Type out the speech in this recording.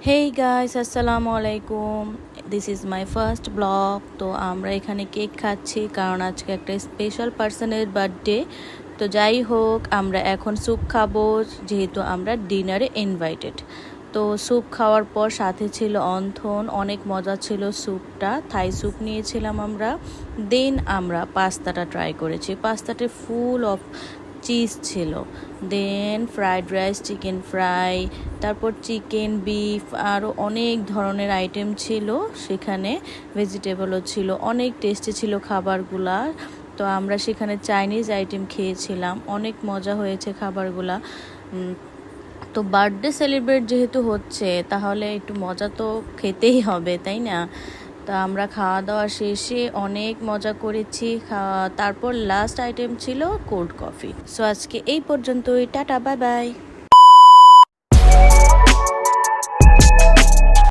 Hey guys, আসসালামু আলাইকুম। This is my first blog. তো আমরা এখানে কেক খাচ্ছি কারণ আজকে একটা স্পেশাল পার্সনের বার্থডে। তো যাই হোক, আমরা এখন স্যুপ খাবো যেহেতু আমরা ডিনারে ইনভাইটেড। তো স্যুপ খাওয়ার পর সাথে ছিল অন্থন, অনেক মজা ছিল স্যুপটা। থাই স্যুপ নিয়েছিলাম আমরা। দেন আমরা পাস্তাটা ট্রাই করেছি। পাস্তাটা ফুল অফ চিজ ছিল। দেন ফ্রাইড রাইস, চিকেন ফ্রাই, তারপর চিকেন, বিফ, আরও অনেক ধরনের আইটেম ছিল সেখানে। ভেজিটেবলও ছিল, অনেক টেস্টি ছিল খাবারগুলা। তো আমরা সেখানে চাইনিজ আইটেম খেয়েছিলাম, অনেক মজা হয়েছে খাবারগুলা। তো বার্থডে সেলিব্রেট যেহেতু হচ্ছে তাহলে একটু মজা তো খেতেই হবে, তাই না? তা আমরা খাওয়া দাওয়া শেষে অনেক মজা করেছি। তারপর লাস্ট আইটেম ছিল কোল্ড কফি। সো আজকে এই পর্যন্তই, টাটা, বাই বাই।